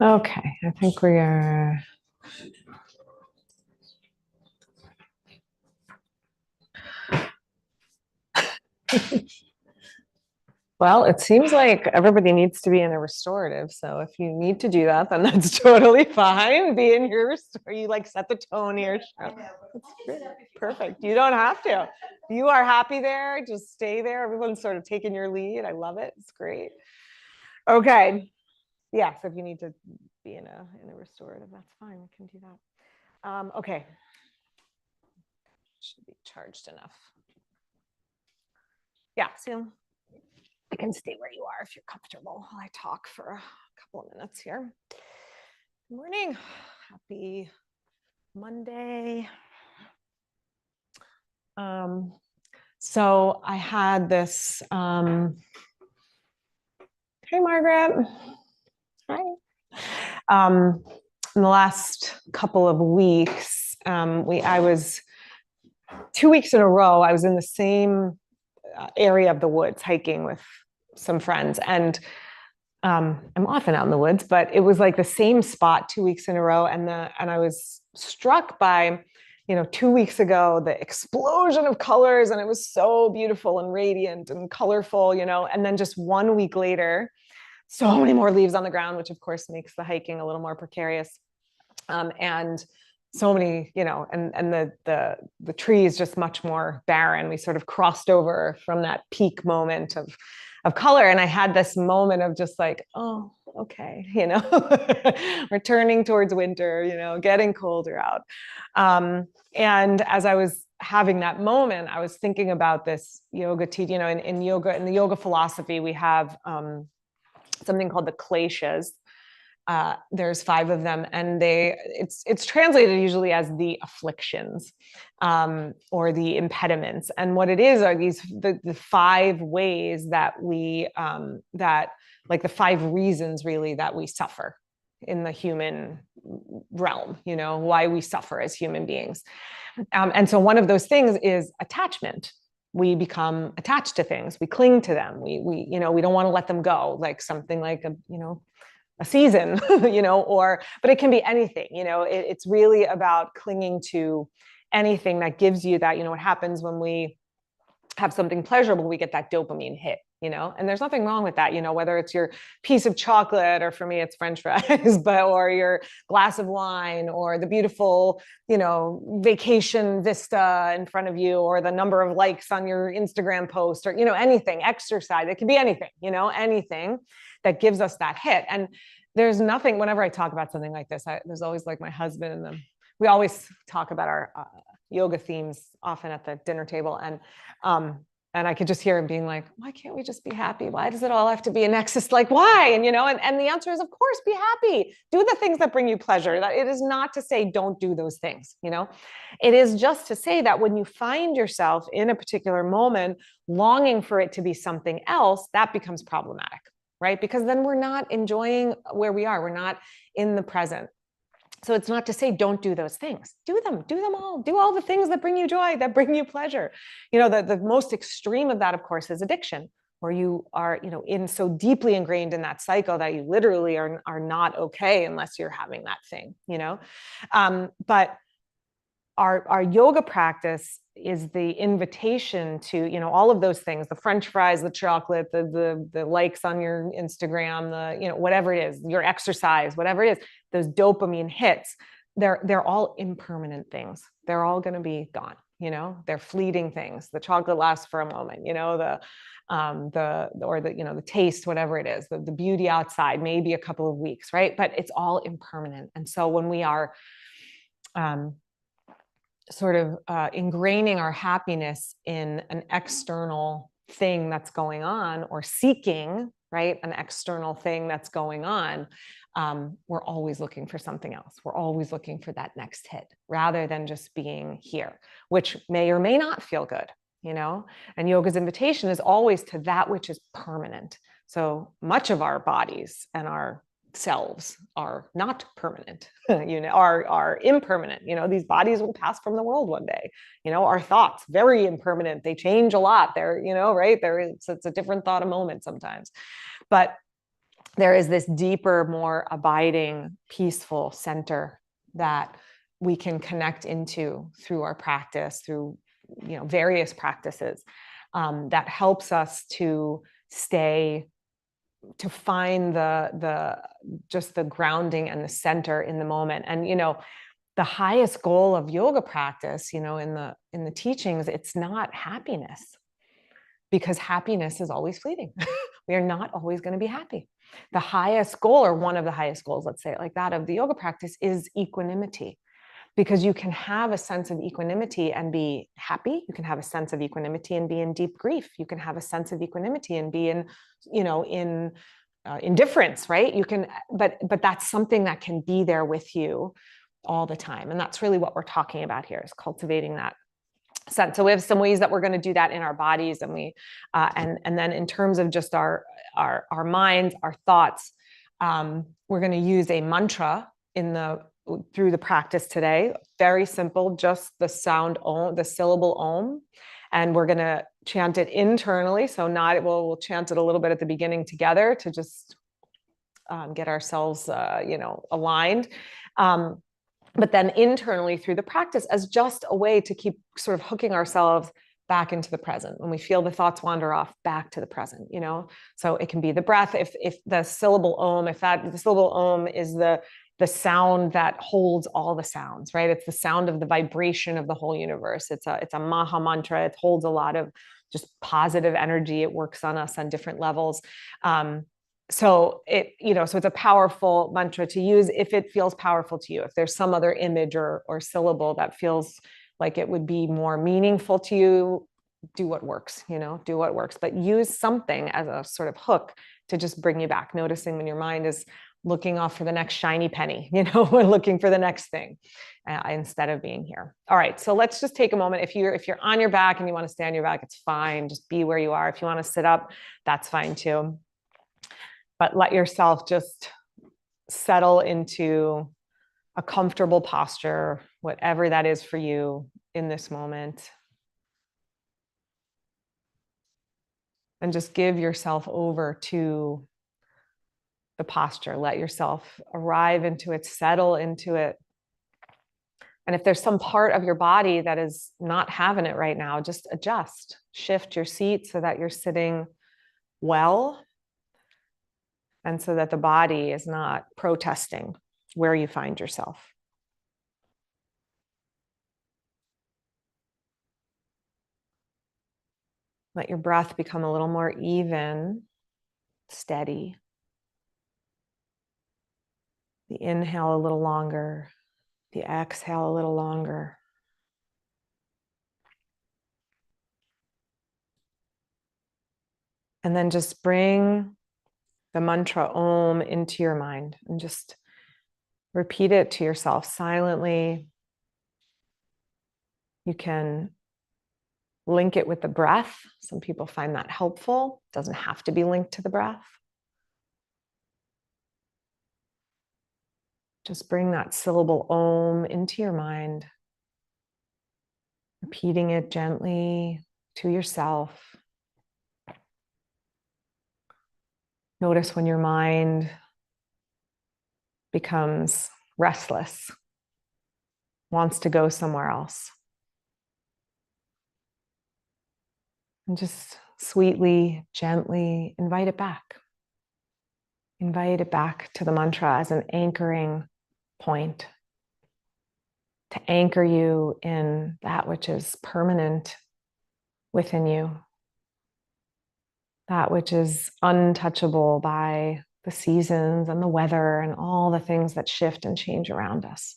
Okay, I think we are. Well, it seems like everybody needs to be in a restorative. So if you need to do that, then that's totally fine. Be in your restore. You like set the tone here. That's perfect. You don't have to. You are happy there. Just stay there. Everyone's sort of taking your lead. I love it. It's great. Okay. Yeah. So if you need to be in a restorative, that's fine. We can do that. Okay. Should be charged enough. Yeah. So you can stay where you are if you're comfortable while I talk for a couple of minutes here. Good morning. Happy Monday. So I had this. Hey, Margaret. Hi. In the last couple of weeks, I was 2 weeks in a row. I was in the same area of the woods hiking with some friends, and I'm often out in the woods, but it was like the same spot 2 weeks in a row. And I was struck by, 2 weeks ago, the explosion of colors, and it was so beautiful and radiant and colorful, and then just 1 week later, so many more leaves on the ground, which of course makes the hiking a little more precarious. And so many, and the tree is just much more barren. We sort of crossed over from that peak moment of color. And I had this moment of just like, oh, okay, we're turning towards winter, getting colder out. And as I was having that moment, I was thinking about this yoga teaching, in yoga, in the yoga philosophy, we have something called the kleshas. There's 5 of them, and it's translated usually as the afflictions, or the impediments. And what it is are the 5 ways that we that like the 5 reasons really that we suffer in the human realm, why we suffer as human beings. And so one of those things is attachment. We become attached to things, we cling to them, we don't want to let them go, like something like a season, but it can be anything, it's really about clinging to anything that gives you that, what happens when we have something pleasurable, we get that dopamine hit, and there's nothing wrong with that, whether it's your piece of chocolate, or for me, it's French fries, or your glass of wine, or the beautiful, vacation vista in front of you, or the number of likes on your Instagram post, or, anything, exercise, it can be anything, anything that gives us that hit. And there's nothing, whenever I talk about something like this, there's always like my husband and them. We always talk about our yoga themes often at the dinner table. And I could just hear him being like, why can't we just be happy? Why does it all have to be a nexus? Like, why? And, and the answer is, of course, be happy. Do the things that bring you pleasure. That it is not to say don't do those things, It is just to say that when you find yourself in a particular moment longing for it to be something else, that becomes problematic, right? Because then we're not enjoying where we are. We're not in the present. So it's not to say don't do those things. Do them all. Do all the things that bring you joy, that bring you pleasure. The most extreme of that, of course, is addiction, where you are, in so deeply ingrained in that cycle that you literally are not okay unless you're having that thing, But our yoga practice is the invitation to, all of those things, the French fries, the chocolate, the likes on your Instagram, whatever it is, your exercise, whatever it is, those dopamine hits, they're all impermanent things. They're all going to be gone, they're fleeting things. The chocolate lasts for a moment, the taste, whatever it is, the beauty outside, maybe a couple of weeks, right? But it's all impermanent. And so when we are, sort of ingraining our happiness in an external thing that's going on, or seeking, right, an external thing that's going on, we're always looking for something else. We're always looking for that next hit, rather than just being here, which may or may not feel good, And yoga's invitation is always to that which is permanent. So much of our bodies and our selves are not permanent, are impermanent. These bodies will pass from the world one day. Our thoughts, very impermanent. They change a lot. They're, right? It's a different thought a moment sometimes. But there is this deeper, more abiding, peaceful center that we can connect into through our practice, through various practices, that helps us to find just the grounding and the center in the moment. And the highest goal of yoga practice, in the teachings, it's not happiness, because happiness is always fleeting. We are not always going to be happy. The highest goal, or one of the highest goals, let's say it like that, of the yoga practice is equanimity, because you can have a sense of equanimity and be happy. You can have a sense of equanimity and be in deep grief. You can have a sense of equanimity and be in indifference, right? But that's something that can be there with you all the time. And that's really what we're talking about here, is cultivating that sense. So we have some ways that we're going to do that in our bodies, and and then in terms of just our minds, our thoughts, we're going to use a mantra through the practice today. Very simple, just the sound Om, the syllable Om, and we're going to chant it internally. So we'll chant it a little bit at the beginning together to just get ourselves aligned. But then internally through the practice, as just a way to keep sort of hooking ourselves back into the present. When we feel the thoughts wander off, back to the present, So it can be the breath. If the syllable Om, the syllable Om is the sound that holds all the sounds, right? It's the sound of the vibration of the whole universe. It's a Maha mantra. It holds a lot of just positive energy. It works on us on different levels. So it's a powerful mantra to use if it feels powerful to you. If there's some other image or syllable that feels like it would be more meaningful to you, do what works, do what works, but use something as a sort of hook to just bring you back, noticing when your mind is looking off for the next shiny penny, we're looking for the next thing instead of being here. All right, so let's just take a moment. If you're on your back and you want to stay on your back, it's fine. Just be where you are. If you want to sit up, that's fine too. But let yourself just settle into a comfortable posture, whatever that is for you in this moment. And just give yourself over to the posture. Let yourself arrive into it, settle into it. And if there's some part of your body that is not having it right now, just adjust, shift your seat so that you're sitting well, and so that the body is not protesting where you find yourself. Let your breath become a little more even, steady. The inhale a little longer, the exhale a little longer. And then just bring the mantra Om into your mind and just repeat it to yourself silently. You can link it with the breath. Some people find that helpful. It doesn't have to be linked to the breath. Just bring that syllable Om into your mind, repeating it gently to yourself. Notice when your mind becomes restless, wants to go somewhere else. And just sweetly, gently invite it back. Invite it back to the mantra as an anchoring point, to anchor you in that which is permanent within you, that which is untouchable by the seasons and the weather and all the things that shift and change around us.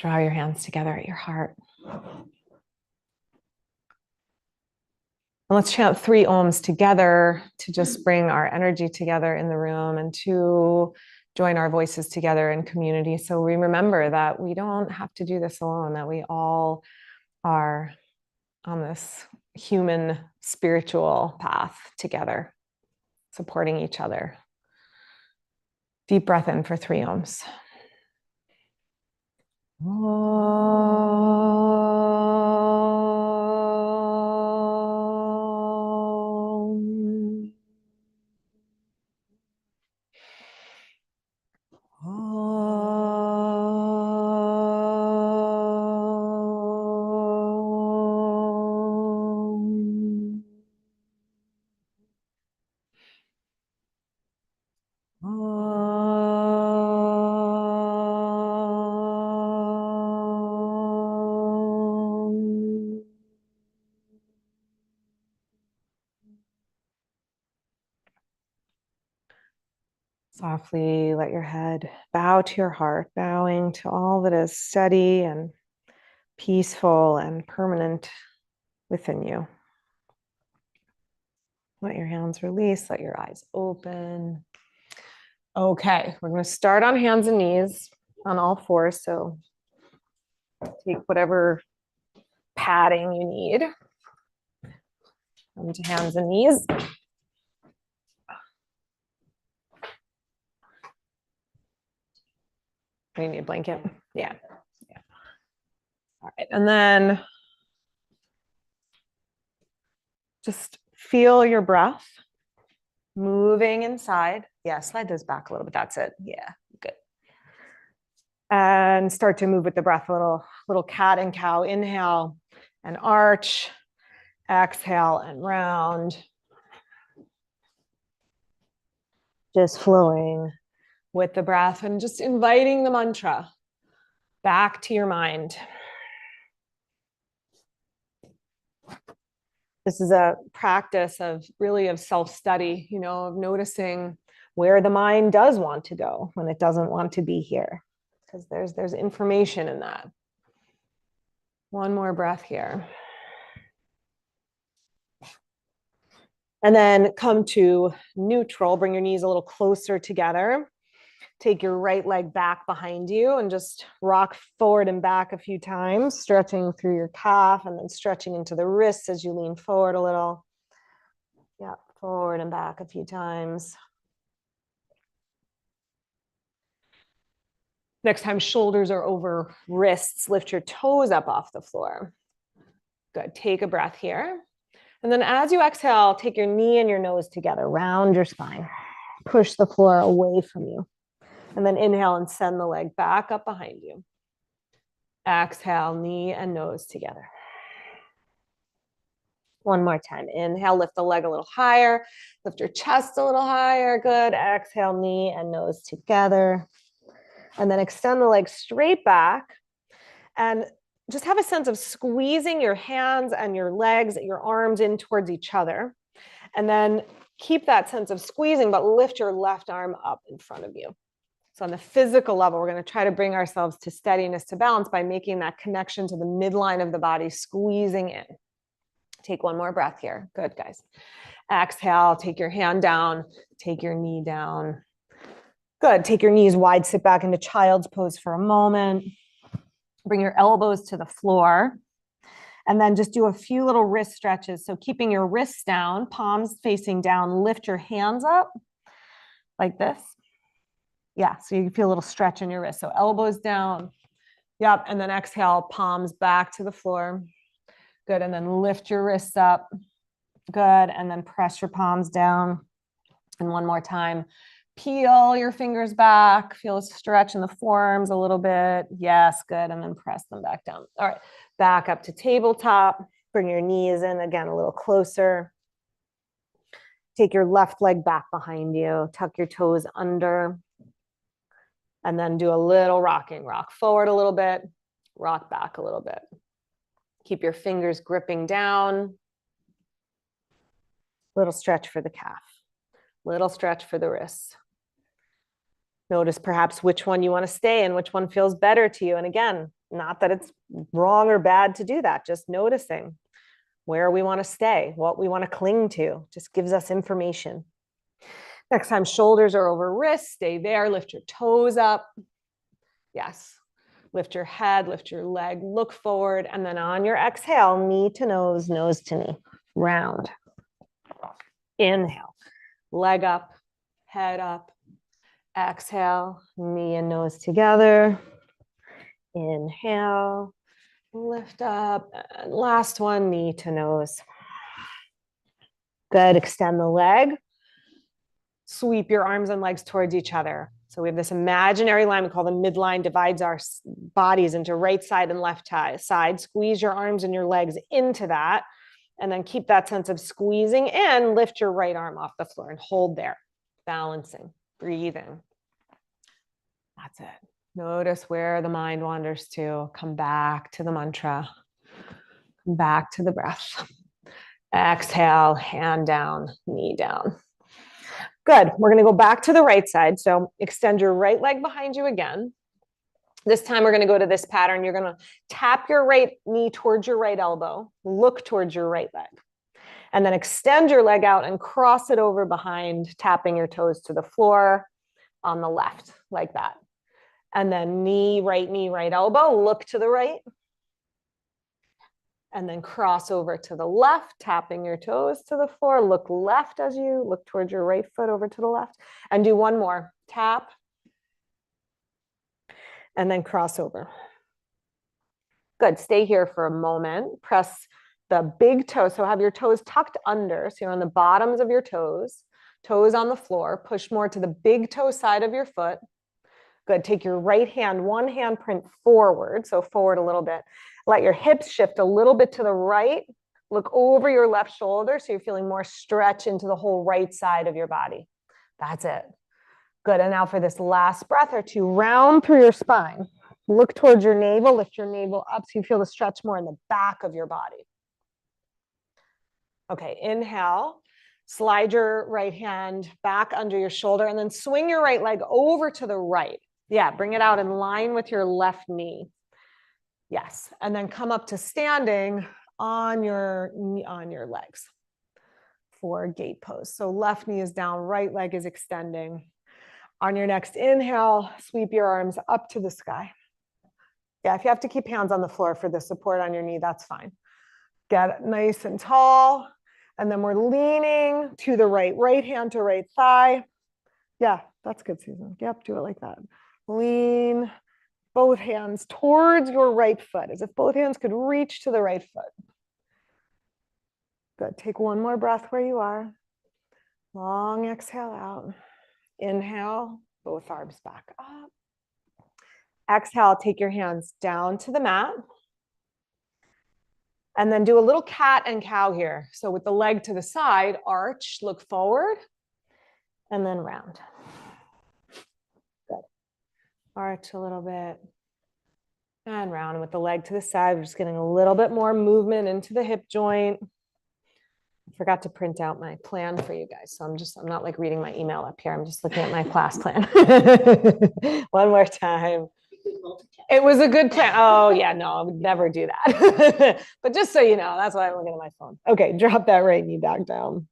Draw your hands together at your heart. And let's chant 3 Oms together to just bring our energy together in the room and to join our voices together in community. So we remember that we don't have to do this alone, that we all are on this human spiritual path together, supporting each other. Deep breath in for 3 Oms. Softly let your head bow to your heart, bowing to all that is steady and peaceful and permanent within you. Let your hands release, let your eyes open. Okay, we're going to start on hands and knees on all fours. So take whatever padding you need. Come to hands and knees. We need a blanket. Yeah. All right. And then just feel your breath moving inside. Yeah, slide those back a little bit. That's it. Yeah, good. And start to move with the breath, a little cat and cow. Inhale and arch. Exhale and round. Just flowing with the breath and just inviting the mantra back to your mind. This is a practice of self-study, of noticing where the mind does want to go when it doesn't want to be here, because there's information in that. One more breath here. And then come to neutral. Bring your knees a little closer together. Take your right leg back behind you and just rock forward and back a few times, stretching through your calf and then stretching into the wrists as you lean forward a little. Yeah, forward and back a few times. Next time, shoulders are over wrists. Lift your toes up off the floor. Good. Take a breath here. And then as you exhale, take your knee and your nose together. Round your spine. Push the floor away from you. And then inhale and send the leg back up behind you. Exhale, knee and nose together. One more time. Inhale, lift the leg a little higher. Lift your chest a little higher. Good. Exhale, knee and nose together. And then extend the leg straight back. And just have a sense of squeezing your hands and your legs, your arms in towards each other. And then keep that sense of squeezing, but lift your left arm up in front of you. So on the physical level, we're going to try to bring ourselves to steadiness, to balance by making that connection to the midline of the body, squeezing in. Take one more breath here. Good, guys. Exhale, take your hand down, take your knee down. Good. Take your knees wide, sit back into child's pose for a moment. Bring your elbows to the floor. And then just do a few little wrist stretches. So keeping your wrists down, palms facing down, lift your hands up like this. Yeah, so you feel a little stretch in your wrist. So elbows down. Yep, and then exhale, palms back to the floor. Good, and then lift your wrists up. Good, and then press your palms down. And one more time. Peel your fingers back. Feel a stretch in the forearms a little bit. Yes, good. And then press them back down. All right, back up to tabletop. Bring your knees in again a little closer. Take your left leg back behind you. Tuck your toes under. And then do a little rocking. Rock forward a little bit. Rock back a little bit. Keep your fingers gripping down. Little stretch for the calf. Little stretch for the wrists. Notice perhaps which one you want to stay in, which one feels better to you. And again, not that it's wrong or bad to do that, just noticing where we want to stay, what we want to cling to, just gives us information. Next time, shoulders are over wrists, stay there, lift your toes up. Yes, lift your head, lift your leg, look forward, and then on your exhale, knee to nose to knee, round. Inhale, leg up, head up. Exhale, knee and nose together. Inhale, lift up. And last one, knee to nose. Good, extend the leg. Sweep your arms and legs towards each other. So we have this imaginary line we call the midline, divides our bodies into right side and left side. Squeeze your arms and your legs into that. And then keep that sense of squeezing in. Lift your right arm off the floor and hold there. Balancing, breathing. That's it. Notice where the mind wanders to. Come back to the mantra. Come back to the breath. Exhale, hand down, knee down. Good. We're going to go back to the right side. So extend your right leg behind you again. This time we're going to go to this pattern. You're going to tap your right knee towards your right elbow, look towards your right leg, and then extend your leg out and cross it over behind, tapping your toes to the floor on the left, like that. And then knee, right elbow, look to the right. And then cross over to the left, tapping your toes to the floor. Look left as you look towards your right foot over to the left. And do one more. Tap. And then cross over. Good. Stay here for a moment. Press the big toe. So have your toes tucked under. So you're on the bottoms of your toes. Toes on the floor. Push more to the big toe side of your foot. Good. Take your right hand, one hand print forward. So forward a little bit. Let your hips shift a little bit to the right. Look over your left shoulder so you're feeling more stretch into the whole right side of your body. That's it. Good. And now for this last breath or two, round through your spine. Look towards your navel. Lift your navel up so you feel the stretch more in the back of your body. Okay. Inhale. Slide your right hand back under your shoulder and then swing your right leg over to the right. Yeah, bring it out in line with your left knee. Yes, and then come up to standing on your legs for gate pose. So left knee is down, right leg is extending. On your next inhale, sweep your arms up to the sky. Yeah, if you have to keep hands on the floor for the support on your knee, that's fine. Get nice and tall. And then we're leaning to the right, right hand to right thigh. Yeah, that's good, Susan. Yep, do it like that. Lean both hands towards your right foot, as if both hands could reach to the right foot. Good. Take one more breath where you are. Long exhale out. Inhale, both arms back up. Exhale, take your hands down to the mat. And then do a little cat and cow here. So with the leg to the side, arch, look forward, and then round. Good. Arch a little bit. And round with the leg to the side. We're just getting a little bit more movement into the hip joint. I forgot to print out my plan for you guys. So I'm not like reading my email up here. I'm just looking at my class plan. One more time. It was a good plan. Oh yeah, no, I would never do that. But just so you know, that's why I'm looking at my phone. Okay, drop that right knee back down.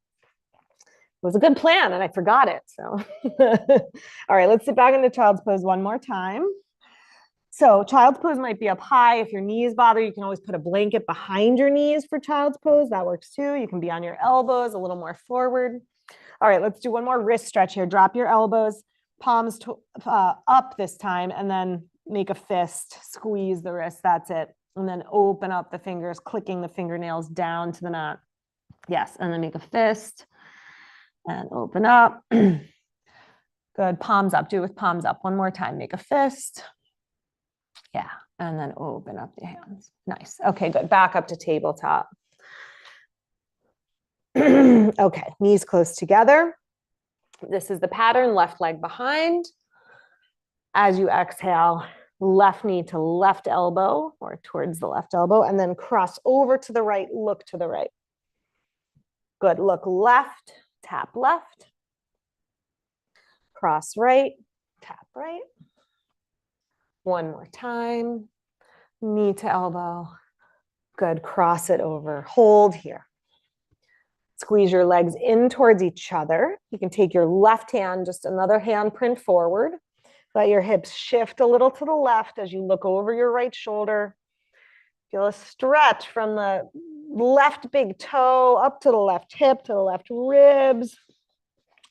It was a good plan and I forgot it. So, all right, let's sit back into child's pose one more time. So child's pose might be up high. If your knees bother, you can always put a blanket behind your knees for child's pose. That works too. You can be on your elbows a little more forward. All right, let's do one more wrist stretch here. Drop your elbows, palms up this time, and then make a fist, squeeze the wrist. That's it. And then open up the fingers, clicking the fingernails down to the mat. Yes, and then make a fist and open up. Good, palms up. Do it with palms up. One more time. Make a fist. Yeah, and then open up the hands. Nice. Okay, good. Back up to tabletop. Okay, knees close together. This is the pattern, left leg behind. As you exhale, left knee to left elbow or towards the left elbow, and then cross over to the right, look to the right. Good, look left, tap left. Cross right, tap right. One more time, knee to elbow. Good, cross it over, hold here. Squeeze your legs in towards each other. You can take your left hand, just another hand print forward. Let your hips shift a little to the left as you look over your right shoulder. Feel a stretch from the left big toe up to the left hip, to the left ribs,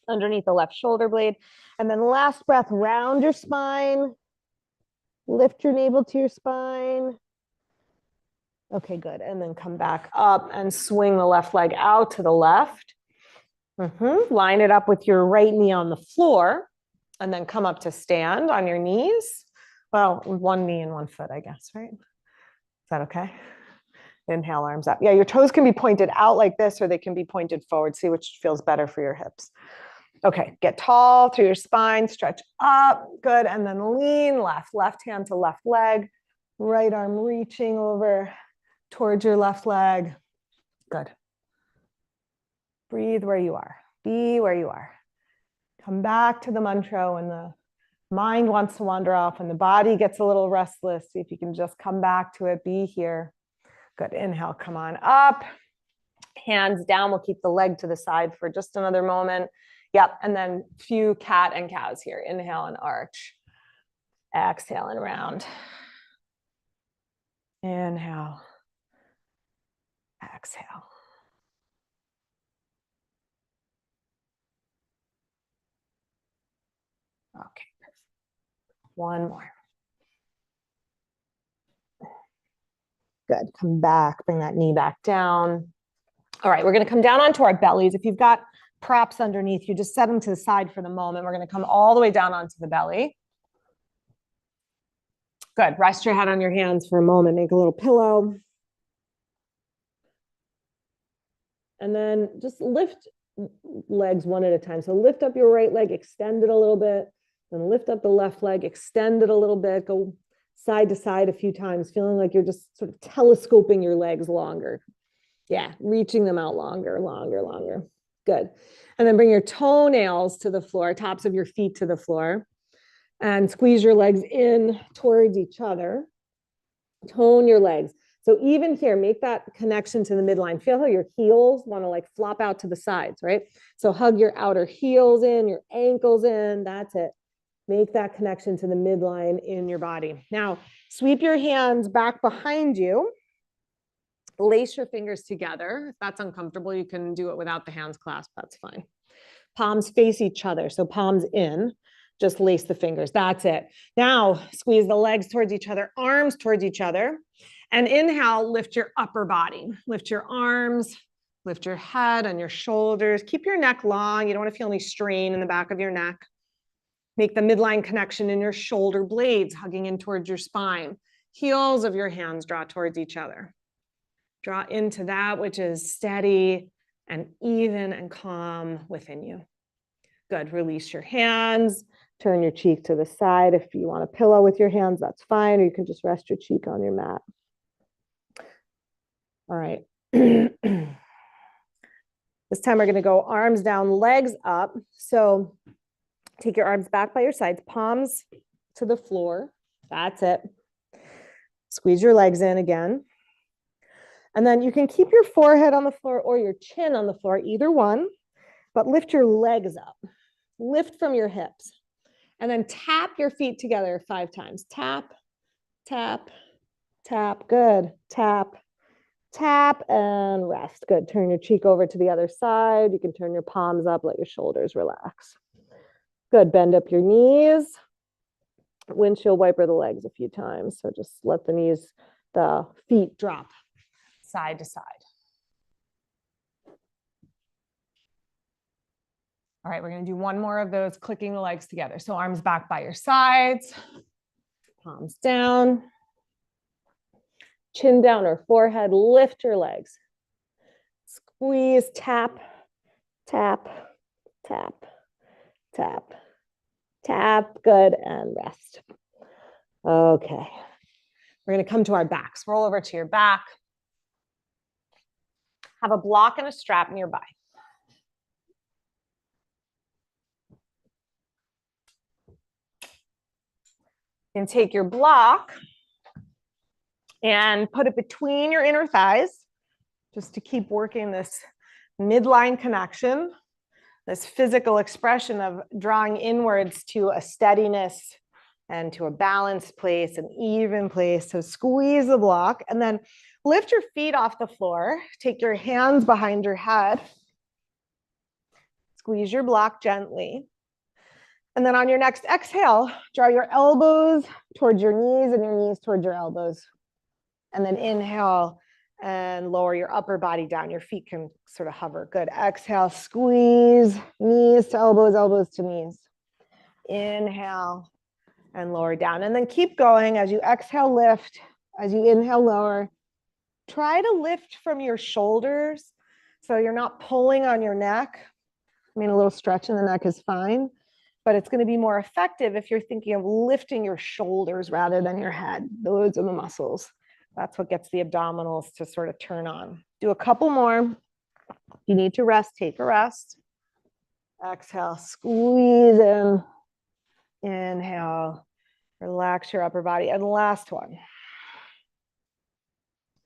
underneath the left shoulder blade. And then last breath, round your spine. Lift your navel to your spine. Okay, good. And then come back up and swing the left leg out to the left. Line it up with your right knee on the floor. And then come up to stand on your knees. Well, one knee and one foot, I guess, right? Is that okay? Inhale, arms up. Yeah, your toes can be pointed out like this, or they can be pointed forward. See which feels better for your hips. Okay, get tall through your spine, stretch up, good. And then lean left hand to left leg, right arm reaching over towards your left leg. Good. Breathe where you are. Be where you are. Come back to the mantra when the mind wants to wander off and the body gets a little restless. See if you can just come back to it. Be here. Good. Inhale. Come on up. Hands down. We'll keep the leg to the side for just another moment. Yep. And then few cat and cows here. Inhale and arch. Exhale and round. Inhale. Exhale. Okay. One more. Good. Come back. Bring that knee back down. All right. We're going to come down onto our bellies. If you've got props underneath, you just set them to the side for the moment. We're going to come all the way down onto the belly. Good. Rest your head on your hands for a moment. Make a little pillow. And then just lift legs one at a time. So lift up your right leg, extend it a little bit. Then lift up the left leg, extend it a little bit. Go side to side a few times, feeling like you're just sort of telescoping your legs longer. Yeah, reaching them out longer, longer, longer. Good. And then bring your toenails to the floor, tops of your feet to the floor. And squeeze your legs in towards each other. Tone your legs. So even here, make that connection to the midline. Feel how your heels want to like flop out to the sides, right? So hug your outer heels in, your ankles in. That's it. Make that connection to the midline in your body. Now, sweep your hands back behind you. Lace your fingers together. If that's uncomfortable, you can do it without the hands clasped. That's fine. Palms face each other. So palms in. Just lace the fingers. That's it. Now, squeeze the legs towards each other, arms towards each other. And inhale, lift your upper body. Lift your arms, lift your head and your shoulders. Keep your neck long. You don't want to feel any strain in the back of your neck. Make the midline connection in your shoulder blades, hugging in towards your spine. Heels of your hands draw towards each other. Draw into that which is steady and even and calm within you. Good. Release your hands. Turn your cheek to the side. If you want a pillow with your hands, that's fine. Or you can just rest your cheek on your mat. All right. This time we're going to go arms down, legs up. So take your arms back by your sides, palms to the floor. That's it. Squeeze your legs in again. And then you can keep your forehead on the floor or your chin on the floor, either one, but lift your legs up. Lift from your hips. And then tap your feet together 5 times. Tap, tap, tap. Good. Tap, tap, and rest. Good. Turn your cheek over to the other side. You can turn your palms up. Let your shoulders relax. Good. Bend up your knees. Windshield wiper the legs a few times. So just let the feet drop side to side. All right, we're going to do one more of those, clicking the legs together. So arms back by your sides, palms down, chin down or forehead, lift your legs. Squeeze, tap, tap, tap, tap, tap. Good, and rest. Okay. We're going to come to our backs. Roll over to your back. Have a block and a strap nearby. You can take your block and put it between your inner thighs, just to keep working this midline connection, this physical expression of drawing inwards to a steadiness and to a balanced place, an even place. So squeeze the block and then lift your feet off the floor. Take your hands behind your head. Squeeze your block gently. And then on your next exhale, draw your elbows towards your knees and your knees towards your elbows. And then inhale and lower your upper body down. Your feet can sort of hover. Good. Exhale, squeeze, knees to elbows, elbows to knees. Inhale and lower down. And then keep going. As you exhale, lift. As you inhale, lower. Try to lift from your shoulders so you're not pulling on your neck. I mean, a little stretch in the neck is fine. But it's going to be more effective if you're thinking of lifting your shoulders rather than your head. Those are the muscles. That's what gets the abdominals to sort of turn on. Do a couple more. If you need to rest, take a rest. Exhale, squeeze in. Inhale, relax your upper body. And last one.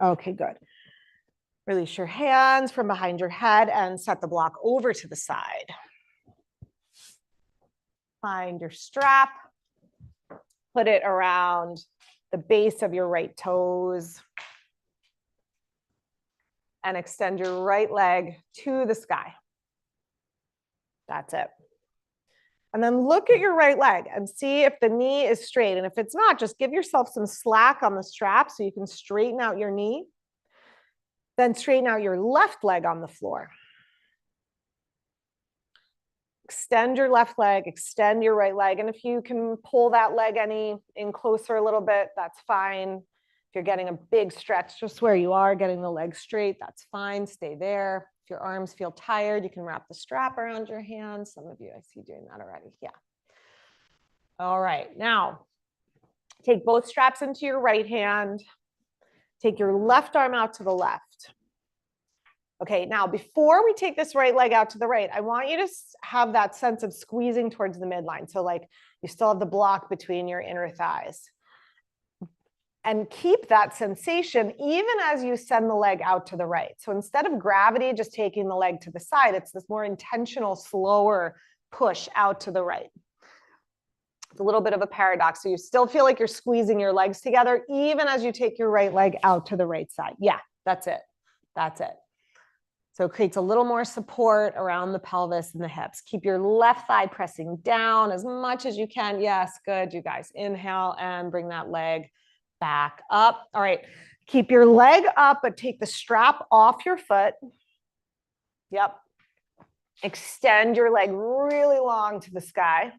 Okay, good. Release your hands from behind your head and set the block over to the side. Find your strap. Put it around the base of your right toes. And extend your right leg to the sky. That's it. And then look at your right leg and see if the knee is straight. And if it's not, just give yourself some slack on the strap so you can straighten out your knee. Then straighten out your left leg on the floor. Extend your left leg, extend your right leg. And if you can pull that leg in closer a little bit, that's fine. If you're getting a big stretch just where you are, getting the leg straight, that's fine. Stay there. If your arms feel tired, you can wrap the strap around your hands. Some of you I see doing that already. Yeah. All right. Now, take both straps into your right hand. Take your left arm out to the left. Okay, now before we take this right leg out to the right, I want you to have that sense of squeezing towards the midline. So like you still have the block between your inner thighs. And keep that sensation even as you send the leg out to the right. So instead of gravity just taking the leg to the side, it's this more intentional, slower push out to the right. It's a little bit of a paradox. So you still feel like you're squeezing your legs together even as you take your right leg out to the right side. Yeah, that's it. That's it. So it creates a little more support around the pelvis and the hips. Keep your left thigh pressing down as much as you can. Yes, good, you guys. Inhale and bring that leg back up. All right, keep your leg up, but take the strap off your foot. Yep. Extend your leg really long to the sky.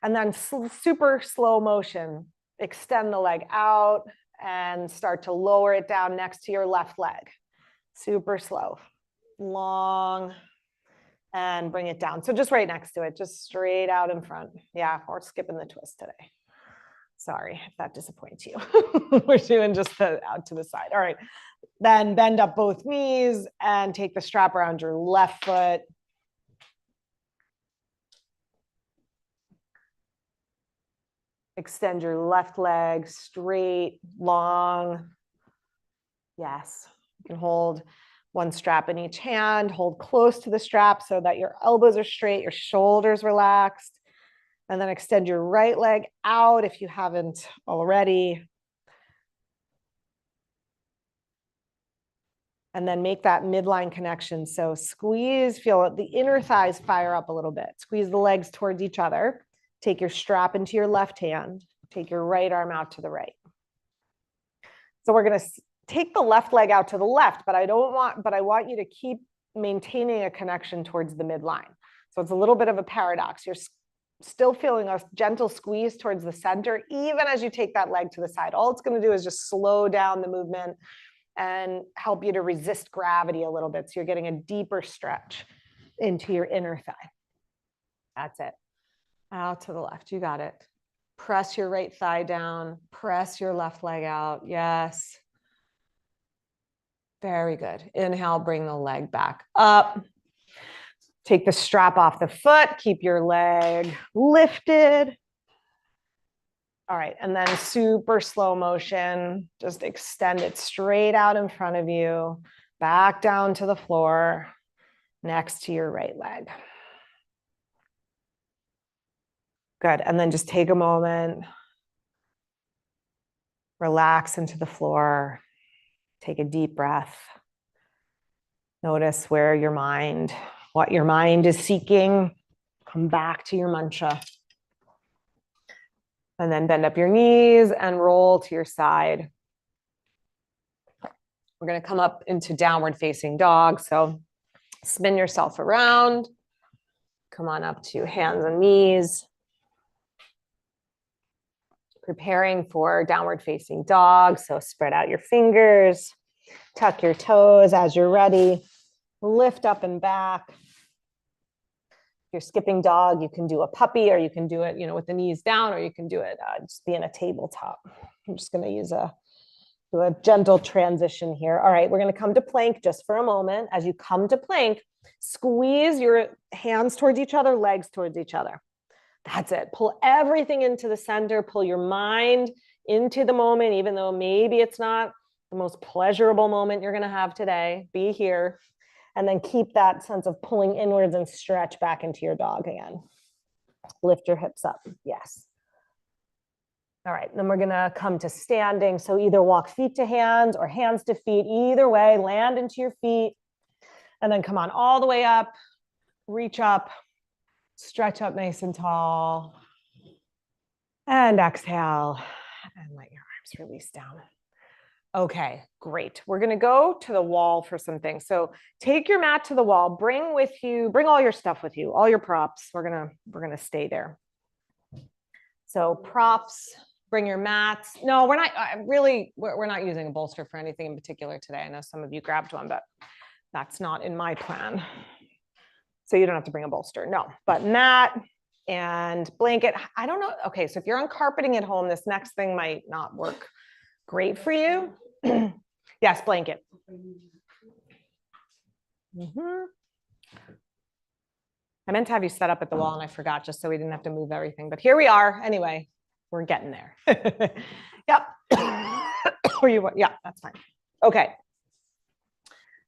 And then super slow motion. Extend the leg out and start to lower it down next to your left leg. Super slow. Long and bring it down. So just right next to it, just straight out in front. Yeah, or skipping the twist today. Sorry if that disappoints you. We're doing just the out to the side. All right, then bend up both knees and take the strap around your left foot. Extend your left leg straight, long. Yes, you can hold one strap in each hand, hold close to the strap so that your elbows are straight, your shoulders relaxed, and then extend your right leg out if you haven't already. And then make that midline connection. So squeeze, feel the inner thighs fire up a little bit. Squeeze the legs towards each other. Take your strap into your left hand. Take your right arm out to the right. So we're going to take the left leg out to the left, but I want you to keep maintaining a connection towards the midline. So it's a little bit of a paradox. You're still feeling a gentle squeeze towards the center, even as you take that leg to the side. All it's going to do is just slow down the movement and help you to resist gravity a little bit. So you're getting a deeper stretch into your inner thigh. That's it. Out to the left. You got it. Press your right thigh down. Press your left leg out. Yes. Very good. Inhale, bring the leg back up. Take the strap off the foot. Keep your leg lifted. All right, and then super slow motion. Just extend it straight out in front of you. Back down to the floor next to your right leg. Good, and then just take a moment. Relax into the floor. Take a deep breath. Notice what your mind is seeking. Come back to your mantra. And then bend up your knees and roll to your side. We're going to come up into downward facing dog. So spin yourself around. Come on up to hands and knees. Preparing for downward facing dog. So spread out your fingers, tuck your toes as you're ready. Lift up and back. If you're skipping dog, you can do a puppy, or you can do it, with the knees down, or you can do it just be in a tabletop. I'm just going to use a Do a gentle transition here. All right, we're going to come to plank just for a moment. As you come to plank, squeeze your hands towards each other, legs towards each other. That's it. Pull everything into the center. Pull your mind into the moment, even though maybe it's not the most pleasurable moment you're going to have today. Be here. And then keep that sense of pulling inwards and stretch back into your dog again. Lift your hips up. Yes. All right, then we're gonna come to standing. So either walk feet to hands or hands to feet. Either way, land into your feet. And then come on all the way up, reach up, stretch up nice and tall. And exhale, and let your arms release down. Okay, great. We're gonna go to the wall for some things. So take your mat to the wall, bring all your stuff with you, all your props. We're gonna stay there. So props, bring your mats. No, we're not using a bolster for anything in particular today. I know some of you grabbed one, but that's not in my plan. So you don't have to bring a bolster, no, but mat and blanket. I don't know. Okay, so if you're on carpeting at home, this next thing might not work great for you. Yes, blanket. I meant to have you set up at the wall and I forgot, just so we didn't have to move everything, but here we are. Anyway, we're getting there. Yep. Yeah, that's fine. Okay.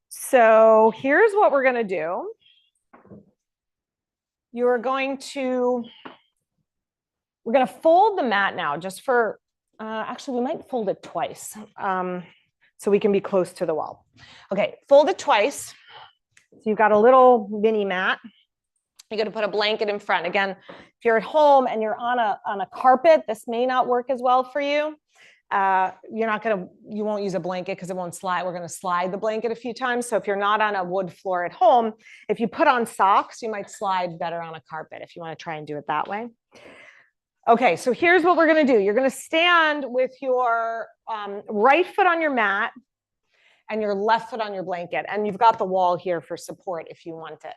So here's what we're going to do. We're going to fold the mat now just for, actually we might fold it twice so we can be close to the wall. Okay, fold it twice. So you've got a little mini mat. You're going to put a blanket in front. Again, if you're at home and you're on a carpet, this may not work as well for you. You won't use a blanket because it won't slide. We're going to slide the blanket a few times. So if you're not on a wood floor at home, if you put on socks, you might slide better on a carpet if you want to try and do it that way. Okay, so here's what we're going to do. You're going to stand with your right foot on your mat and your left foot on your blanket. And you've got the wall here for support if you want it.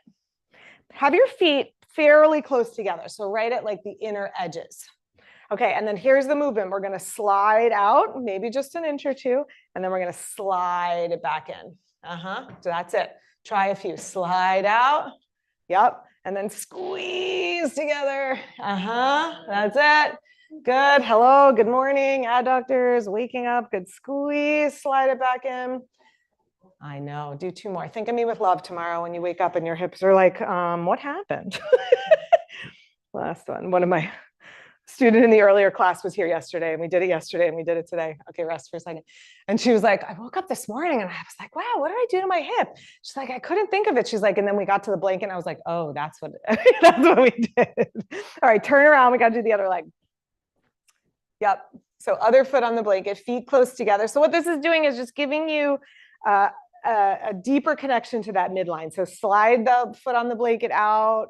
Have your feet fairly close together. So right at like the inner edges. Okay, and then here's the movement. We're going to slide out, maybe just an inch or two, and then we're going to slide it back in. So that's it. Try a few. Slide out. Yep. And then squeeze together. That's it. Good. Hello. Good morning. Adductors, waking up. Good squeeze. Slide it back in. I know. Do two more. Think of me with love tomorrow when you wake up and your hips are like, what happened? Last one. One of my student in the earlier class was here yesterday, and we did it yesterday and we did it today. Okay, rest for a second. And she was like, I woke up this morning and I was like, wow, what did I do to my hip? She's like, I couldn't think of it. She's like, and then we got to the blanket and I was like, oh, that's what we did. All right, turn around. We got to do the other leg. Yep. So other foot on the blanket, feet close together. So what this is doing is just giving you a deeper connection to that midline. So slide the foot on the blanket out.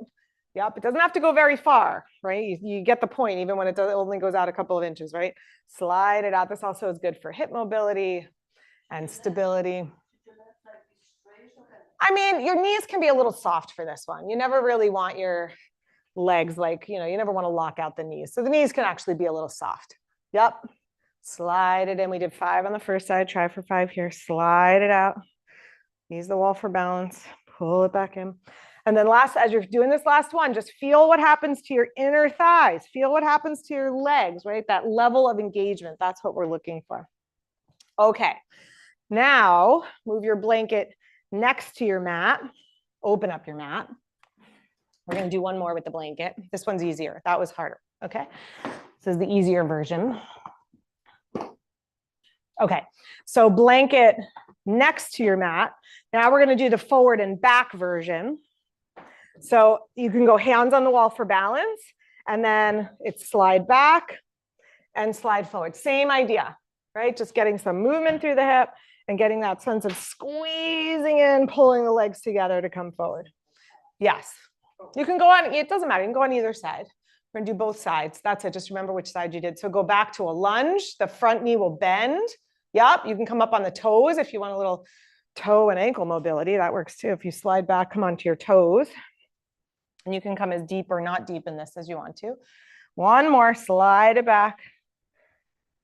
Yep, it doesn't have to go very far, right? You get the point, even when it only goes out a couple of inches, right? Slide it out. This also is good for hip mobility and stability. I mean, your knees can be a little soft for this one. You never really want your legs like, you never want to lock out the knees. So the knees can actually be a little soft. Yep. Slide it in. We did 5 on the first side. Try for 5 here. Slide it out. Use the wall for balance. Pull it back in. And then as you're doing this last one, just feel what happens to your inner thighs. Feel what happens to your legs, right? That level of engagement. That's what we're looking for. Okay. Now move your blanket next to your mat. Open up your mat. We're going to do one more with the blanket. This one's easier. That was harder. Okay. This is the easier version. Okay. So blanket next to your mat. Now we're going to do the forward and back version. So you can go hands on the wall for balance, and then it's slide back and slide forward. Same idea, right? Just getting some movement through the hip and getting that sense of squeezing in, pulling the legs together to come forward. Yes. You can go on, it doesn't matter. You can go on either side. We're gonna do both sides. That's it. Just remember which side you did. So go back to a lunge. The front knee will bend. Yep. You can come up on the toes if you want a little toe and ankle mobility. That works too. If you slide back, come onto your toes. And you can come as deep or not deep in this as you want to. One more, slide it back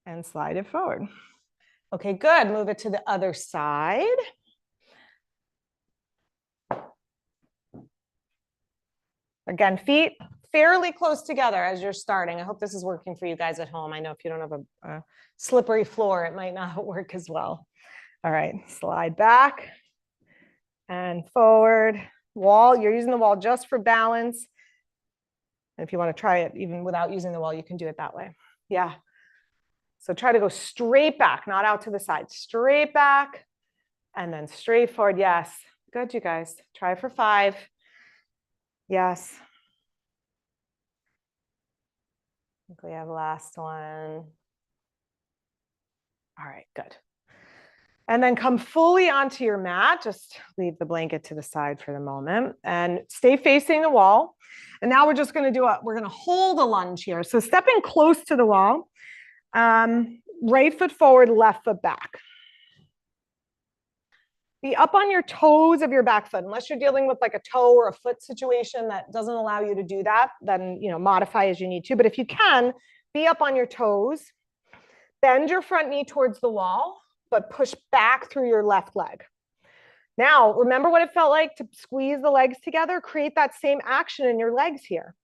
and slide it forward. Okay, good. Move it to the other side. Again, feet fairly close together as you're starting. I hope this is working for you guys at home. I know if you don't have a slippery floor, it might not work as well. All right, slide back and forward. Wall, you're using the wall just for balance. And if you want to try it even without using the wall, you can do it that way. Yeah. So try to go straight back, not out to the side, straight back and then straight forward. Yes. Good, you guys. Try for 5. Yes. I think we have last one. All right, good. And then come fully onto your mat. Just leave the blanket to the side for the moment and stay facing the wall. And now we're just going to we're going to hold a lunge here. So stepping close to the wall, right foot forward, left foot back. Be up on your toes of your back foot. Unless you're dealing with like a toe or a foot situation that doesn't allow you to do that, then modify as you need to. But if you can, be up on your toes. Bend your front knee towards the wall, but push back through your left leg. Now, remember what it felt like to squeeze the legs together? Create that same action in your legs here.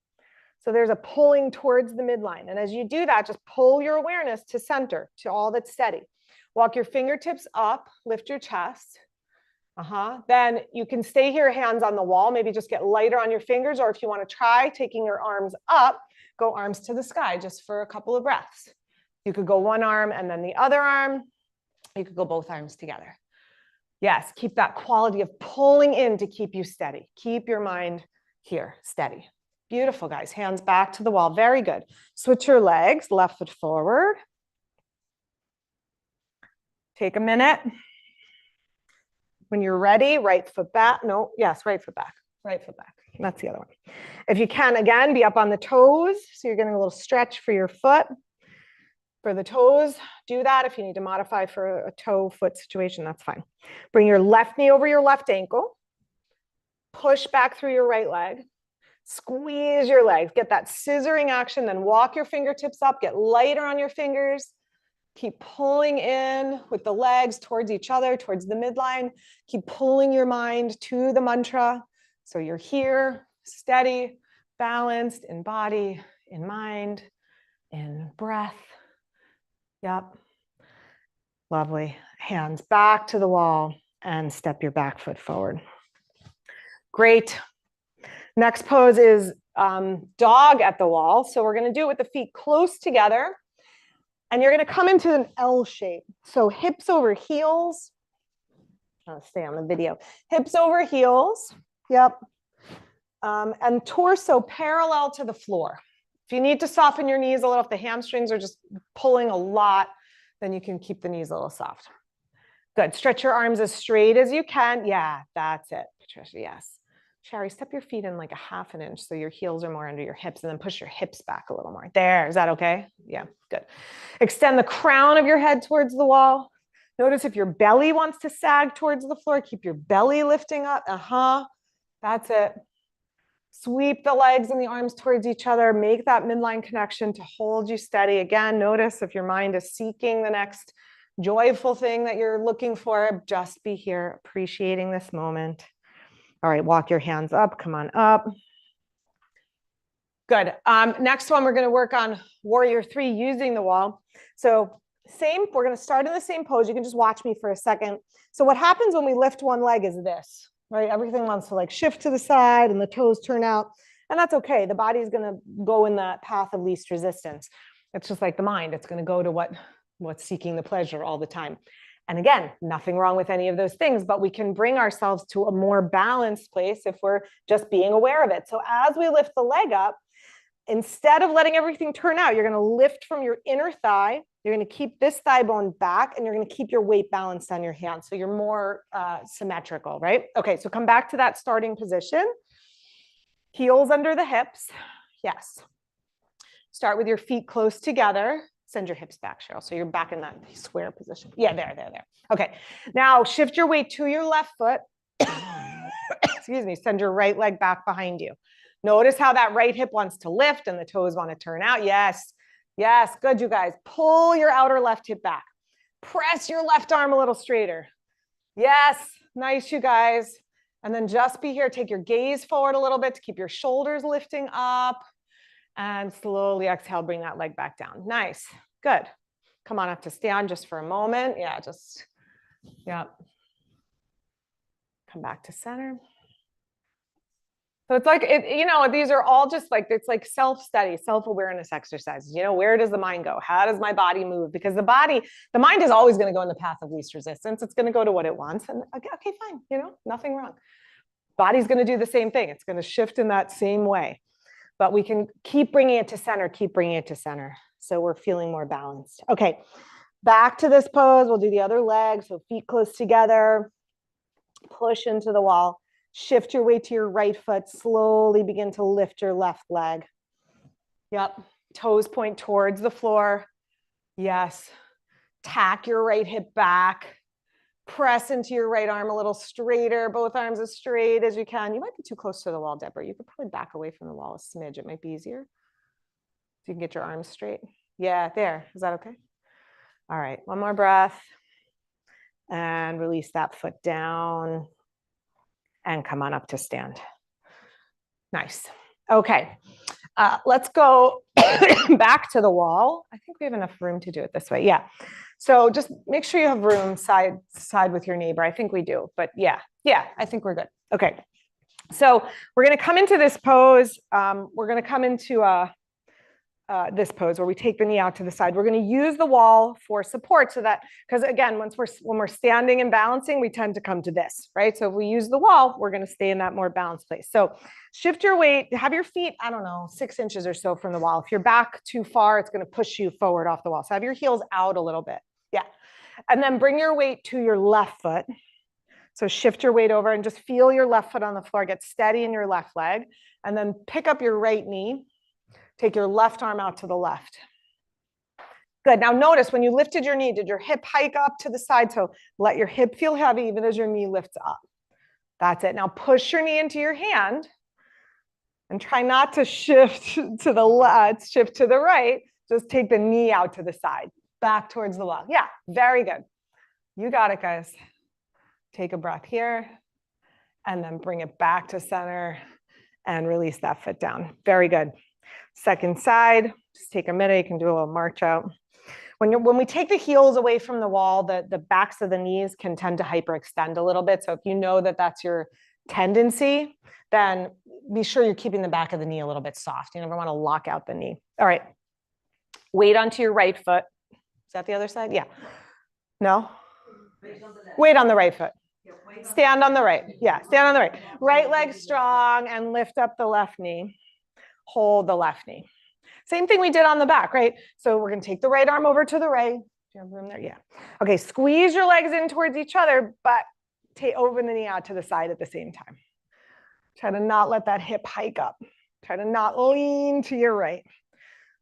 So there's a pulling towards the midline. And as you do that, just pull your awareness to center, to all that's steady. Walk your fingertips up, lift your chest. Then you can stay here, hands on the wall, maybe just get lighter on your fingers, or if you want to try taking your arms up, go arms to the sky just for a couple of breaths. You could go one arm and then the other arm. You could go both arms together. Yes, keep that quality of pulling in to keep you steady. Keep your mind here, steady. Beautiful, guys. Hands back to the wall. Very good. Switch your legs, left foot forward. Take a minute. When you're ready, right foot back. No, yes, right foot back. Right foot back. That's the other one. If you can, again, be up on the toes. So you're getting a little stretch for your foot. For the toes, do that. If you need to modify for a toe foot situation, that's fine. Bring your left knee over your left ankle. Push back through your right leg. Squeeze your legs. Get that scissoring action. Then walk your fingertips up. Get lighter on your fingers. Keep pulling in with the legs towards each other, towards the midline. Keep pulling your mind to the mantra. So you're here, steady, balanced in body, in mind, in breath. Yep. Lovely. Hands back to the wall and step your back foot forward. Great. Next pose is dog at the wall. So we're going to do it with the feet close together. And you're going to come into an L shape. So hips over heels. I'll stay on the video. Hips over heels. Yep. And torso parallel to the floor. If you need to soften your knees a little, if the hamstrings are just pulling a lot, then you can keep the knees a little soft. Good. Stretch your arms as straight as you can. Yeah, that's it, Patricia. Yes. Sherry, step your feet in like a 1/2 inch so your heels are more under your hips, and then push your hips back a little more. There. Is that okay? Yeah, good. Extend the crown of your head towards the wall. Notice if your belly wants to sag towards the floor, keep your belly lifting up. That's it. Sweep the legs and the arms towards each other. Make that midline connection to hold you steady. Again, notice if your mind is seeking the next joyful thing that you're looking for, just be here, appreciating this moment. All right, walk your hands up. Come on up. Good. Next one, we're going to work on Warrior 3 using the wall. So we're going to start in the same pose. You can just watch me for a second. So what happens when we lift one leg is this. Right? Everything wants to like shift to the side and the toes turn out. And that's okay. The body is going to go in that path of least resistance. It's just like the mind. It's going to go to what's seeking the pleasure all the time. And again, nothing wrong with any of those things, but we can bring ourselves to a more balanced place if we're just being aware of it. So as we lift the leg up, instead of letting everything turn out, you're going to lift from your inner thigh. You're going to keep this thigh bone back, and you're going to keep your weight balanced on your hands. So you're more symmetrical, right? Okay, so come back to that starting position. Heels under the hips. Yes. Start with your feet close together. Send your hips back, Cheryl. So you're back in that square position. Yeah, there. Okay, now shift your weight to your left foot. Excuse me, send your right leg back behind you. Notice how that right hip wants to lift and the toes want to turn out. Yes, good, you guys. Pull your outer left hip back. Press your left arm a little straighter. Yes, nice, you guys. And then just be here. Take your gaze forward a little bit to keep your shoulders lifting up. And slowly exhale, bring that leg back down. Nice, good. Come on up to stand just for a moment. Yeah, yep. Come back to center. So it's like, these are all just like, it's like self-study, self-awareness exercises. Where does the mind go? How does my body move? Because the mind is always going to go in the path of least resistance. It's going to go to what it wants. And okay, fine, nothing wrong. Body's going to do the same thing. It's going to shift in that same way. But we can keep bringing it to center, So we're feeling more balanced. Okay, back to this pose. We'll do the other leg. So feet close together, push into the wall. Shift your weight to your right foot. Slowly begin to lift your left leg. Yep. Toes point towards the floor. Yes. Tack your right hip back. Press into your right arm a little straighter. Both arms as straight as you can. You might be too close to the wall, Deborah. You could probably back away from the wall a smidge. It might be easier. So you can get your arms straight. Yeah, there. Is that okay? All right. One more breath. And release that foot down. And come on up to stand. Nice. Okay. Let's go back to the wall. I think we have enough room to do it this way. Yeah. So just make sure you have room side with your neighbor. I think we do, but yeah, I think we're good. Okay. So we're going to come into this pose. We're going to come into this pose where we take the knee out to the side. We're going to use the wall for support so that, because again, when we're standing and balancing, we tend to come to this, right? So if we use the wall, we're going to stay in that more balanced place. So shift your weight, have your feet, 6 inches or so from the wall. If you're back too far, it's going to push you forward off the wall. So have your heels out a little bit. Yeah. And then bring your weight to your left foot. So shift your weight over and just feel your left foot on the floor, get steady in your left leg, and then pick up your right knee. Take your left arm out to the left. Good. Now notice when you lifted your knee, did your hip hike up to the side? So let your hip feel heavy even as your knee lifts up. That's it. Now push your knee into your hand and try not to shift to the left, shift to the right. Just take the knee out to the side, back towards the wall. Yeah, very good. You got it, guys. Take a breath here and then bring it back to center and release that foot down. Very good. Second side, just take a minute. You can do a little march out. When we take the heels away from the wall, the backs of the knees can tend to hyperextend a little bit. So if you know that that's your tendency, then be sure you're keeping the back of the knee a little bit soft. You never want to lock out the knee. All right. Weight onto your right foot. Is that the other side? Yeah. No? Weight on the right foot. Stand on the right. Yeah, stand on the right. Right leg strong and lift up the left knee. Hold the left knee. Same thing we did on the back, right? So we're going to take the right arm over to the right. Do you have room there? Yeah. Okay, squeeze your legs in towards each other, but open the knee out to the side at the same time. Try to not let that hip hike up. Try to not lean to your right.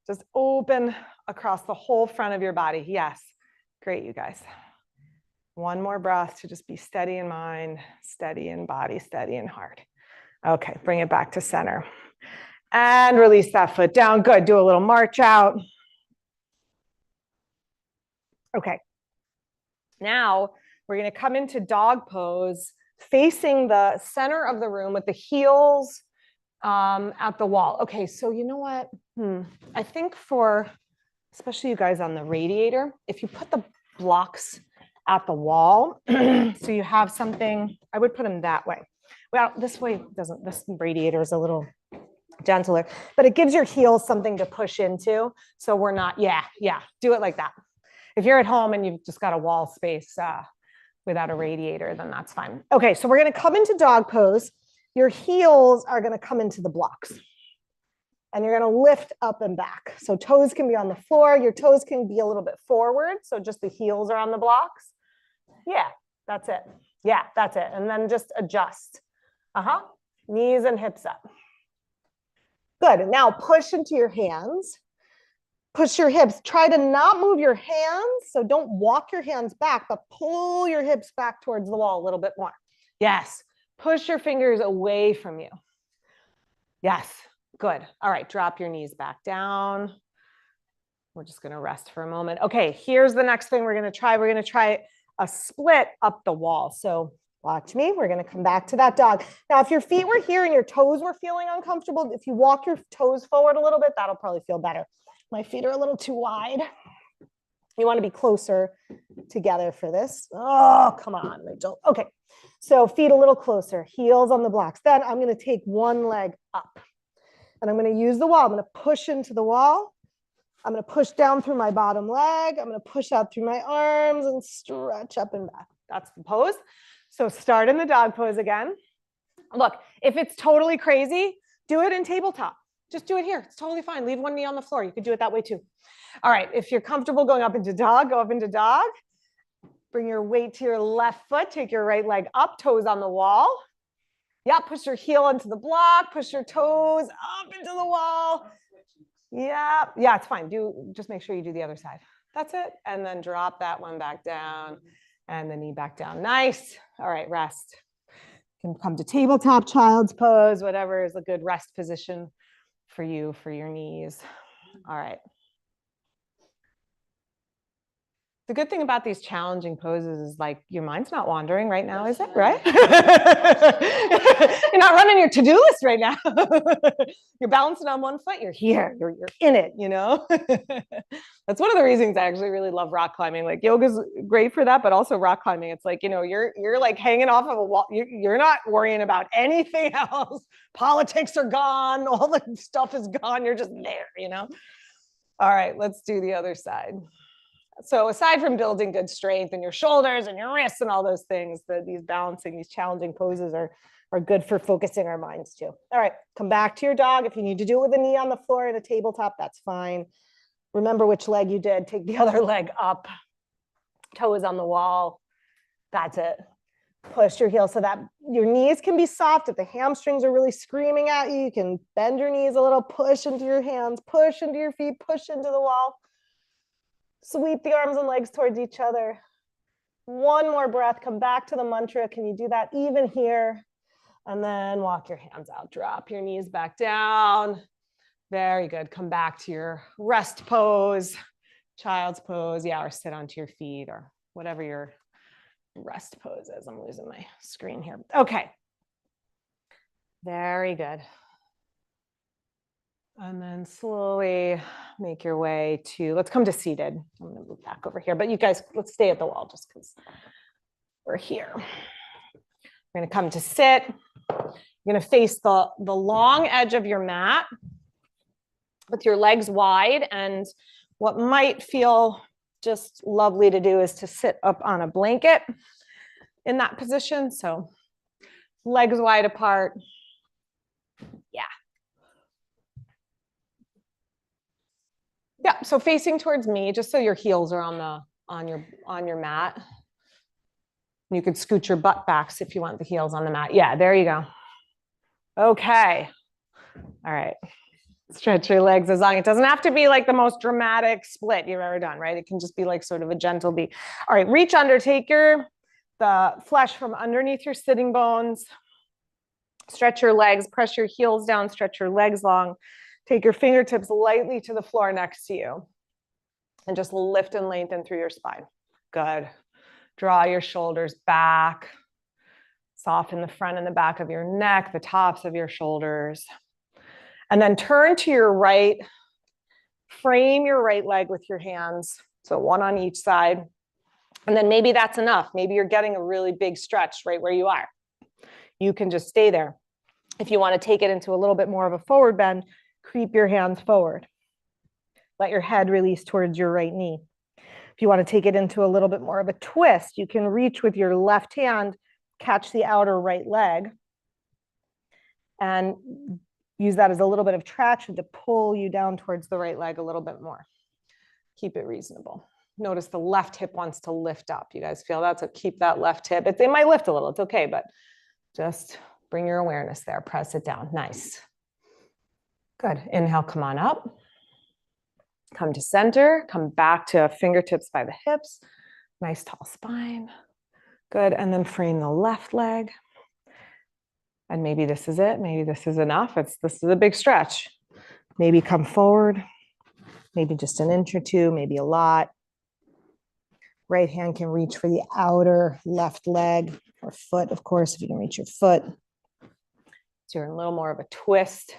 Just open across the whole front of your body. Yes. Great, you guys. One more breath to just be steady in mind, steady in body, steady in heart. Okay, bring it back to center. And release that foot down. Good. Do a little march out. Okay. Now we're going to come into dog pose, facing the center of the room with the heels at the wall. Okay, so you know what? I think for, especially you guys on the radiator, if you put the blocks at the wall, so you have something, I would put them that way. Well, this way doesn't, this radiator is a little gentler, but it gives your heels something to push into. So we're not, do it like that. If you're at home and you've just got a wall space without a radiator, then that's fine. Okay, so we're going to come into dog pose. Your heels are going to come into the blocks. And you're going to lift up and back. So toes can be on the floor. Your toes can be a little bit forward. So just the heels are on the blocks. Yeah, that's it. Yeah, that's it. And then just adjust. Knees and hips up. Good. And now push into your hands. Push your hips. Try to not move your hands. So don't walk your hands back, but pull your hips back towards the wall a little bit more. Yes. Push your fingers away from you. Yes. Good. All right. Drop your knees back down. We're just going to rest for a moment. Okay, here's the next thing we're going to try. We're going to try a split up the wall. So watch me. We're going to come back to that dog. Now, if your feet were here and your toes were feeling uncomfortable, if you walk your toes forward a little bit, that'll probably feel better. My feet are a little too wide. You want to be closer together for this. Oh, come on, Rachel. Okay, so feet a little closer, heels on the blocks. Then I'm going to take one leg up and I'm going to use the wall. I'm going to push into the wall. I'm going to push down through my bottom leg. I'm going to push out through my arms and stretch up and back. That's the pose. So start in the dog pose again. Look, if it's totally crazy, do it in tabletop. Just do it here. It's totally fine. Leave one knee on the floor. You could do it that way too. All right, if you're comfortable going up into dog, go up into dog. Bring your weight to your left foot. Take your right leg up, toes on the wall. Yeah, push your heel into the block. Push your toes up into the wall. Yeah, it's fine. Just make sure you do the other side. That's it. And then drop that one back down and the knee back down. Nice. All right, rest. You can come to tabletop, child's pose, whatever is a good rest position for you, for your knees. All right. The good thing about these challenging poses is like your mind's not wandering right now, is it? Right? You're not running your to-do list right now. You're balancing on one foot. You're here. You're in it, you know? That's one of the reasons I actually really love rock climbing. Like yoga's great for that, but also rock climbing. It's like, you know, you're like hanging off of a wall. You're not worrying about anything else. Politics are gone. All the stuff is gone. You're just there, you know? All right, let's do the other side. So aside from building good strength in your shoulders and your wrists and all those things, these challenging poses are good for focusing our minds too. All right, come back to your dog. If you need to do it with a knee on the floor in a tabletop, that's fine. Remember which leg you did. Take the other leg up. Toes on the wall. That's it. Push your heel so that your knees can be soft. If the hamstrings are really screaming at you, you can bend your knees a little, push into your hands, push into your feet, push into the wall. Sweep the arms and legs towards each other. One more breath. Come back to the mantra. Can you do that even here? And then walk your hands out. Drop your knees back down. Very good. Come back to your rest pose, child's pose. Yeah, or sit onto your feet or whatever your rest pose is. I'm losing my screen here. Okay. Very good. And then slowly make your way to, let's come to seated. I'm going to move back over here, but you guys, let's stay at the wall just because we're here. We're going to come to sit. You're going to face the long edge of your mat with your legs wide. And what might feel just lovely to do is to sit up on a blanket in that position. So legs wide apart. Yeah. Yeah, so facing towards me, just so your heels are on your mat. You could scoot your butt back if you want the heels on the mat. Yeah, there you go. Okay. All right. Stretch your legs as long. It doesn't have to be like the most dramatic split you've ever done, right? It can just be like sort of a gentle beat. All right, reach under, take the flesh from underneath your sitting bones. Stretch your legs, press your heels down, stretch your legs long. Take your fingertips lightly to the floor next to you and just lift and lengthen through your spine. Good. Draw your shoulders back. Soften the front and the back of your neck, the tops of your shoulders. And then turn to your right. Frame your right leg with your hands. So one on each side. And then maybe that's enough. Maybe you're getting a really big stretch right where you are. You can just stay there. If you want to take it into a little bit more of a forward bend, creep your hands forward. Let your head release towards your right knee. If you want to take it into a little bit more of a twist, you can reach with your left hand, catch the outer right leg, and use that as a little bit of traction to pull you down towards the right leg a little bit more. Keep it reasonable. Notice the left hip wants to lift up. You guys feel that? So keep that left hip. It might lift a little. It's okay, but just bring your awareness there. Press it down. Nice. Good. Inhale, come on up. Come to center. Come back to fingertips by the hips. Nice tall spine. Good. And then frame the left leg. And maybe this is it. Maybe this is enough. This is a big stretch. Maybe come forward. maybe just an inch or two, maybe a lot. Right hand can reach for the outer left leg or foot, of course, if you can reach your foot. So you're in a little more of a twist.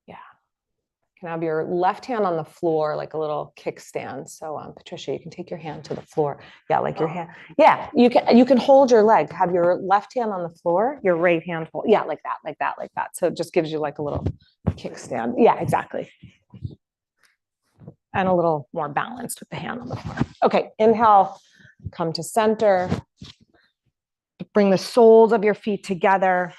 Yeah. You can have your left hand on the floor, like a little kickstand. So Patricia, you can take your hand to the floor. Yeah, like your hand. Yeah, you can hold your leg. Have your left hand on the floor, your right hand hold. Yeah, like that, like that, like that. So it just gives you like a little kickstand. Yeah, exactly. And a little more balanced with the hand on the floor. Okay, inhale, come to center. Bring the soles of your feet together.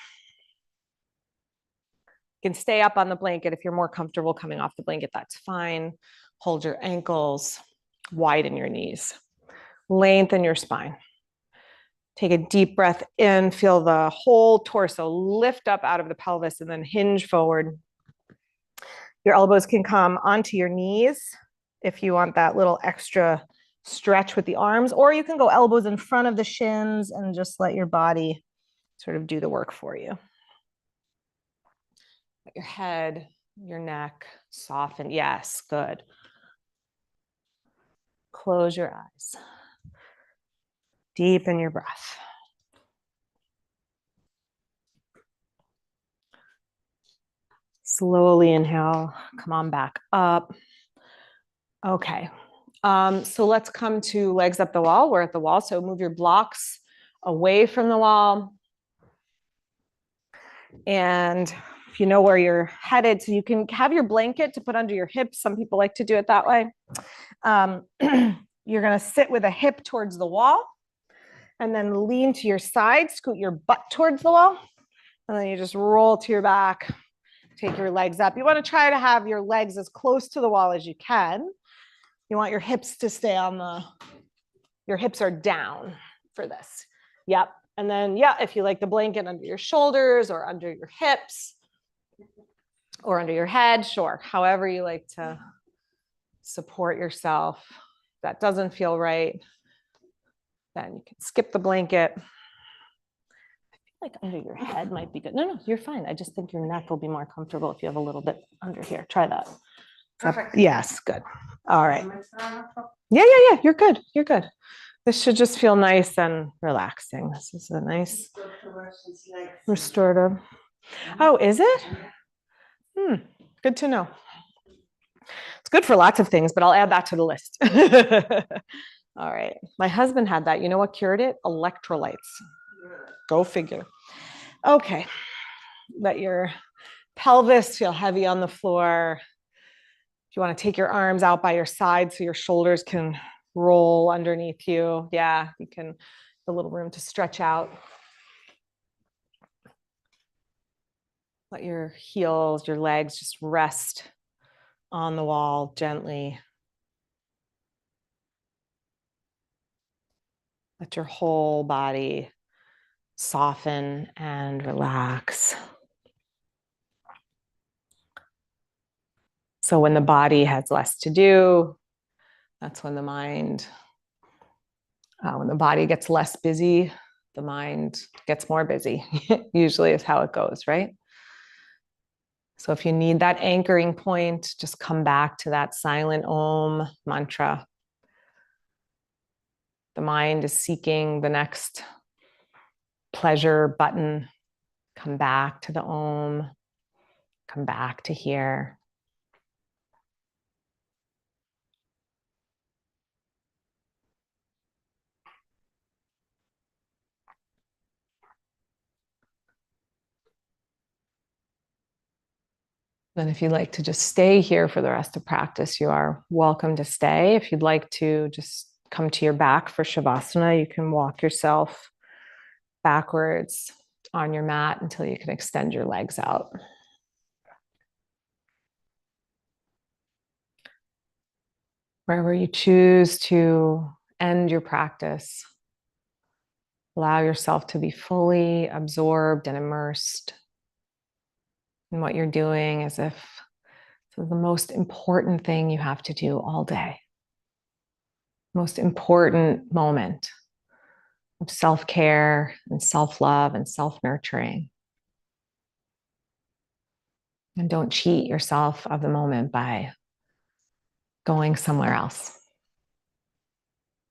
You can stay up on the blanket. If you're more comfortable coming off the blanket, that's fine. Hold your ankles, widen your knees, lengthen your spine. Take a deep breath in, feel the whole torso lift up out of the pelvis and then hinge forward. Your elbows can come onto your knees if you want that little extra stretch with the arms, or you can go elbows in front of the shins and just let your body sort of do the work for you. Let your head, your neck soften. Yes, good. Close your eyes. Deepen your breath. Slowly inhale, come on back up. Okay, so let's come to legs up the wall. We're at the wall, so move your blocks away from the wall. And if you know where you're headed, so you can have your blanket to put under your hips. Some people like to do it that way. You're gonna sit with a hip towards the wall and then lean to your side, scoot your butt towards the wall. And then you just roll to your back, take your legs up. You wanna try to have your legs as close to the wall as you can. You want your hips to stay on your hips are down for this. Yep. And then, yeah, if you like the blanket under your shoulders or under your hips or under your head, sure. However you like to support yourself. If that doesn't feel right, then you can skip the blanket. I feel like under your head might be good. No, you're fine. I just think your neck will be more comfortable if you have a little bit under here. Try that. Perfect. Yes, good. All right. Yeah. You're good. You're good. This should just feel nice and relaxing. This is a nice restorative. Oh, is it? Good to know. It's good for lots of things, but I'll add that to the list. All right. My husband had that. You know what cured it? Electrolytes. Go figure. Okay. Let your pelvis feel heavy on the floor. If you want to take your arms out by your side so your shoulders can roll underneath you. Yeah, you can, a little room to stretch out. Let your heels, your legs just rest on the wall gently. Let your whole body soften and relax. So when the body has less to do, that's when the mind, when the body gets less busy, the mind gets more busy. Usually is how it goes, right? So if you need that anchoring point, just come back to that silent Om mantra. The mind is seeking the next pleasure button. Come back to the Om. Come back to here. Then if you'd like to just stay here for the rest of practice, you are welcome to stay. If you'd like to just come to your back for Shavasana, you can walk yourself backwards on your mat until you can extend your legs out. Wherever you choose to end your practice, allow yourself to be fully absorbed and immersed in what you're doing as if it's the most important thing you have to do all day. Most important moment of self-care and self-love and self-nurturing. And don't cheat yourself of the moment by going somewhere else.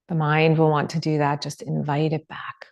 The mind will want to do that. Just invite it back.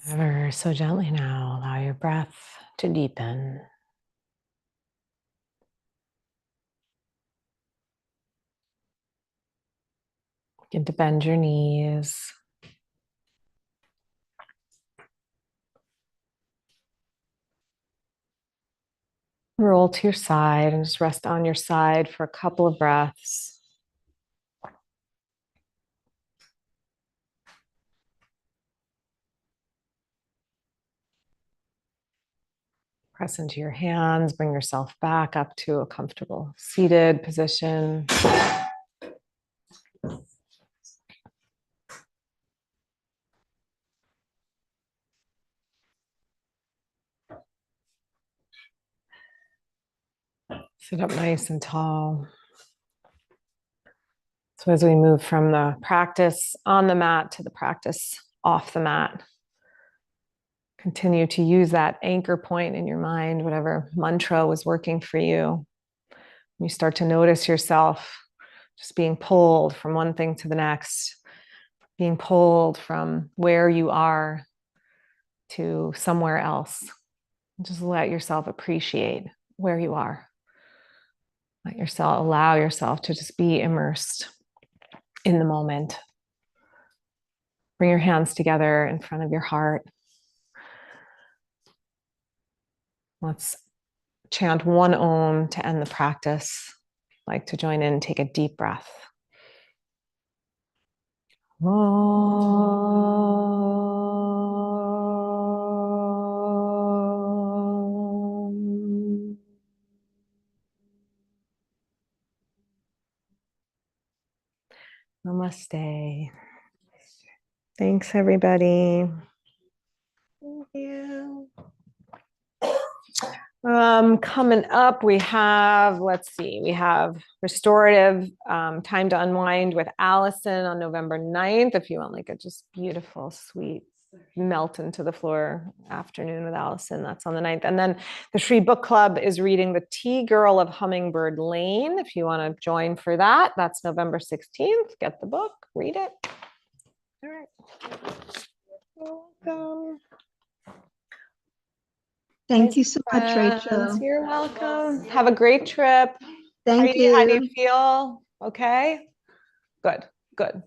Ever so gently now, allow your breath to deepen. Begin to bend your knees. Roll to your side and just rest on your side for a couple of breaths. Press into your hands, bring yourself back up to a comfortable seated position. Sit up nice and tall. So as we move from the practice on the mat to the practice off the mat, continue to use that anchor point in your mind, whatever mantra was working for you. You start to notice yourself just being pulled from one thing to the next, being pulled from where you are to somewhere else. Just let yourself appreciate where you are. Allow yourself to just be immersed in the moment. Bring your hands together in front of your heart. Let's chant one Om to end the practice. I'd like to join in, take a deep breath. Om. Namaste. Thanks, everybody. Thank you. Coming up, we have, let's see, we have restorative time to unwind with Allison on November 9th. If you want like a just beautiful, sweet, melt into the floor afternoon with Allison, that's on the 9th. And then the Shri Book Club is reading The Tea Girl of Hummingbird Lane. If you want to join for that, that's November 16th. Get the book, read it. All right. Welcome. Thank you so much, Friends. Rachel. You're welcome. Have a great trip. Thank How do you you. feel? Okay. Good. Good.